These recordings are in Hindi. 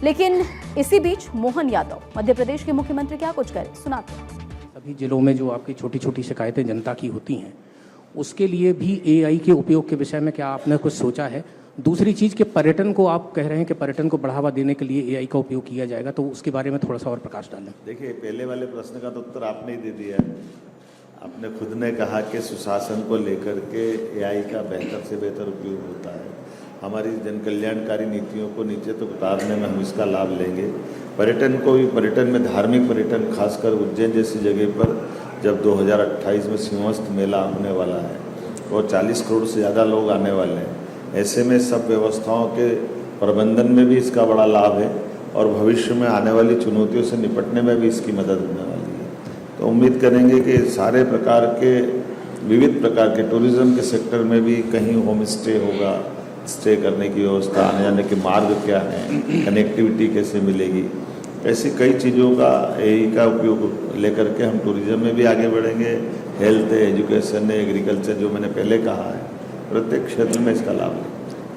लेकिन इसी बीच मोहन यादव मध्य प्रदेश के मुख्यमंत्री क्या कुछ करे, सुनाते हैं। सभी जिलों में जो आपकी छोटी छोटी शिकायतें जनता की होती हैं, उसके लिए भी एआई के उपयोग के विषय में क्या आपने कुछ सोचा है? दूसरी चीज़ कि पर्यटन को आप कह रहे हैं कि पर्यटन को बढ़ावा देने के लिए एआई का उपयोग किया जाएगा, तो उसके बारे में थोड़ा सा और प्रकाश डालें। देखिए, पहले वाले प्रश्न का तो उत्तर आपने ही दे दिया है। आपने खुद ने कहा कि सुशासन को लेकर के एआई का बेहतर से बेहतर उपयोग होता है। हमारी जन कल्याणकारी नीतियों को नीचे तक उतारने में हम इसका लाभ लेंगे। पर्यटन को भी, पर्यटन में धार्मिक पर्यटन, खासकर उज्जैन जैसी जगह पर जब 2028 में सिंहस्थ मेला होने वाला है और 40 करोड़ से ज़्यादा लोग आने वाले हैं, ऐसे में सब व्यवस्थाओं के प्रबंधन में भी इसका बड़ा लाभ है और भविष्य में आने वाली चुनौतियों से निपटने में भी इसकी मदद होने वाली है। तो उम्मीद करेंगे कि सारे प्रकार के, विविध प्रकार के टूरिज्म के सेक्टर में भी कहीं होम स्टे होगा, स्टे करने की व्यवस्था, आने जाने के मार्ग क्या हैं, कनेक्टिविटी कैसे मिलेगी, ऐसी कई चीज़ों का एआई का उपयोग लेकर के हम टूरिज्म में भी आगे बढ़ेंगे। हेल्थ है, एजुकेशन है, एग्रीकल्चर, जो मैंने पहले कहा है, प्रत्येक क्षेत्र में इसका लाभ है।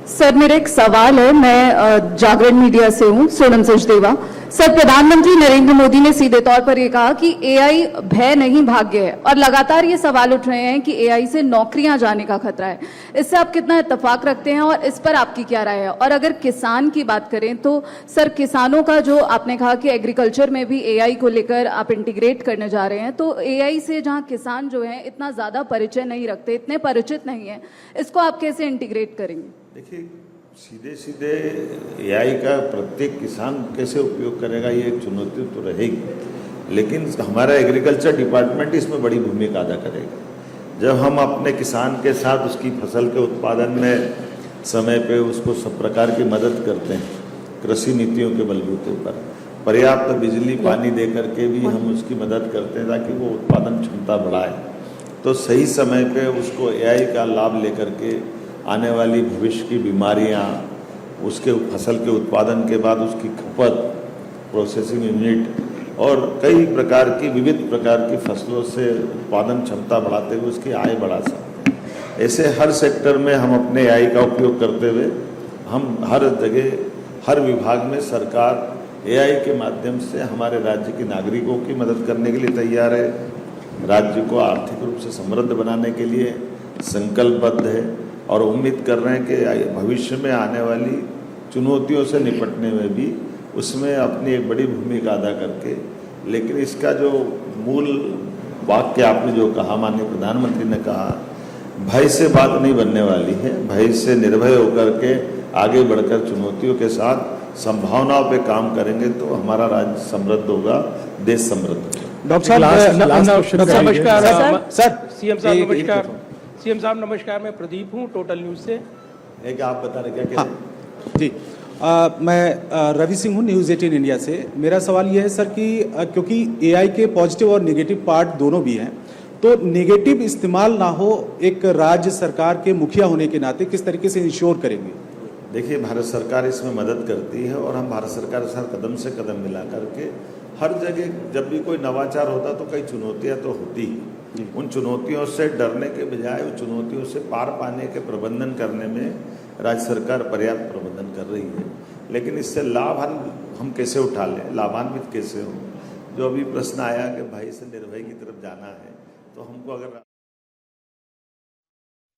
सर, मेरा एक सवाल है। मैं जागरण मीडिया से हूँ, सोनम सचदेवा। सर, प्रधानमंत्री नरेंद्र मोदी ने सीधे तौर पर यह कहा कि एआई भय नहीं भाग्य है, और लगातार ये सवाल उठ रहे हैं कि एआई से नौकरियां जाने का खतरा है। इससे आप कितना इत्तेफाक रखते हैं और इस पर आपकी क्या राय है? और अगर किसान की बात करें तो सर, किसानों का जो आपने कहा कि एग्रीकल्चर में भी एआई को लेकर आप इंटीग्रेट करने जा रहे हैं, तो एआई से जहाँ किसान जो है इतना ज्यादा परिचय नहीं रखते, इतने परिचित नहीं है, इसको आप कैसे इंटीग्रेट करेंगे? देखिए, सीधे सीधे एआई का प्रत्येक किसान कैसे उपयोग करेगा, ये एक चुनौती तो रहेगी, लेकिन हमारा एग्रीकल्चर डिपार्टमेंट इसमें बड़ी भूमिका अदा करेगा। जब हम अपने किसान के साथ उसकी फसल के उत्पादन में समय पे उसको सब प्रकार की मदद करते हैं, कृषि नीतियों के बलबूते पर पर्याप्त बिजली पानी दे करके भी हम उसकी मदद करते हैं ताकि वो उत्पादन क्षमता बढ़ाए, तो सही समय पे उसको एआई का लाभ लेकर के आने वाली भविष्य की बीमारियां, उसके फसल के उत्पादन के बाद उसकी खपत, प्रोसेसिंग यूनिट और कई प्रकार की, विविध प्रकार की फसलों से उत्पादन क्षमता बढ़ाते हुए उसकी आय बढ़ा सकते हैं। ऐसे हर सेक्टर में हम अपने एआई का उपयोग करते हुए हम हर जगह, हर विभाग में सरकार एआई के माध्यम से हमारे राज्य के नागरिकों की मदद करने के लिए तैयार है। राज्य को आर्थिक रूप से समृद्ध बनाने के लिए संकल्पबद्ध है और उम्मीद कर रहे हैं कि भविष्य में आने वाली चुनौतियों से निपटने में भी उसमें अपनी एक बड़ी भूमिका अदा करके, लेकिन इसका जो मूल वाक्य आपने जो कहा, माननीय प्रधानमंत्री ने कहा, भय से बात नहीं बनने वाली है। भय से निर्भय होकर के आगे बढ़कर चुनौतियों के साथ संभावनाओं पे काम करेंगे तो हमारा राज्य समृद्ध होगा, देश समृद्ध होगा। डॉक्टर साहब नमस्कार। सर, सीएम साहब नमस्कार। सीएम साहब नमस्कार, मैं प्रदीप हूँ, टोटल न्यूज़ से। एक आप बता रहे क्या कह रहे हैं? जी, मैं रवि सिंह हूँ, न्यूज़ 18 इंडिया से। मेरा सवाल यह है सर कि क्योंकि एआई के पॉजिटिव और नेगेटिव पार्ट दोनों भी हैं, तो नेगेटिव इस्तेमाल ना हो, एक राज्य सरकार के मुखिया होने के नाते किस तरीके से इंश्योर करेंगे? देखिए, भारत सरकार इसमें मदद करती है और हम भारत सरकार के साथ कदम से कदम मिला करके हर जगह जब भी कोई नवाचार होता तो कई चुनौतियां तो होती ही, उन चुनौतियों से डरने के बजाय उन चुनौतियों से पार पाने के प्रबंधन करने में राज्य सरकार पर्याप्त प्रबंधन कर रही है। लेकिन इससे लाभ हम कैसे उठा लें, लाभान्वित कैसे हों? जो अभी प्रश्न आया कि भाई से निर्भय की तरफ जाना है, तो हमको अगर